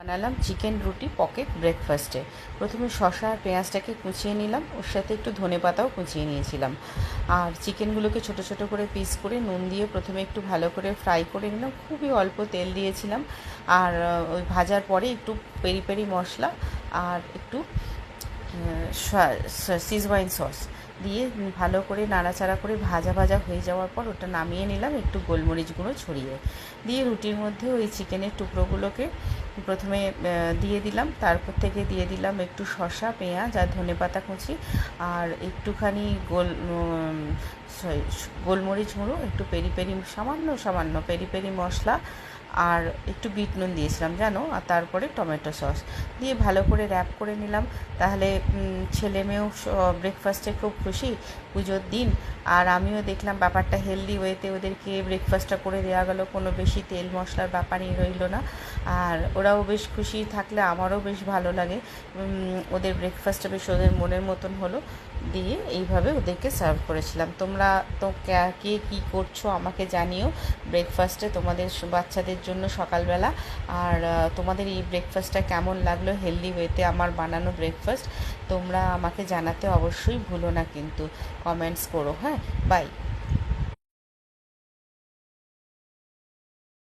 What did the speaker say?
বানালাম চিকেন রুটি পকেট ব্রেকফাস্টে। প্রথমে শসা আর পেঁয়াজটাকে কুচিয়ে নিলাম, ওর সাথে একটু ধনেপাতাও কুচিয়ে নিয়েছিলাম। আর চিকেনগুলোকে ছোট ছোট করে পিস করে নুন দিয়ে প্রথমে একটু ভালো করে ফ্রাই করে নিলাম, খুবই অল্প তেল দিয়েছিলাম। আর ওই ভাজার পরে একটু পেরি পেরি মশলা আর একটু সিজওয়াইন সস দিয়ে ভালো করে নাড়াচাড়া করে ভাজা ভাজা হয়ে যাওয়ার পর ওটা নামিয়ে নিলাম, একটু গোলমরিচ গুঁড়ো ছড়িয়ে দিয়ে রুটির মধ্যে ওই চিকেনের টুকরোগুলোকে প্রথমে দিয়ে দিলাম। তারপর থেকে দিয়ে দিলাম একটু শসা, পেঁয়াজ আর ধনেপাতা কুচি আর একটুখানি গোলমরিচ গুঁড়ো, একটু পেরি পেরি সামান্য সামান্য পেরি পেরি মশলা আর একটু বিট নুন দিয়েছিলাম জানো, আর তারপরে টমেটো সস দিয়ে ভালো করে র্যাপ করে নিলাম। তাহলে ছেলে মেয়েও ব্রেকফাস্টে খুব খুশি, পুজোর দিন। আর আমিও দেখলাম ব্যাপারটা হেলদি ওয়েতে ওদেরকে ব্রেকফাস্টটা করে দেওয়া গেলো, কোনো বেশি তেল মশলার ব্যাপারই রইল না। আর ওরাও বেশ খুশি থাকলে আমারও বেশ ভালো লাগে, ওদের ব্রেকফাস্টটা বেশ ওদের মনের মতন হলো। দিয়ে এইভাবে ওদেরকে সার্ভ করেছিলাম। তোমরা তো কে কী করছো আমাকে জানিও ব্রেকফাস্টে তোমাদের বাচ্চাদের জন্য সকালবেলা। আর তোমাদের এই ব্রেকফাস্টটা কেমন লাগলো, হেলদি ওয়েতে আমার বানানো ব্রেকফাস্ট, তোমরা আমাকে জানাতে অবশ্যই ভুলো না, কিন্তু কমেন্টস করো। হ্যাঁ, বাই।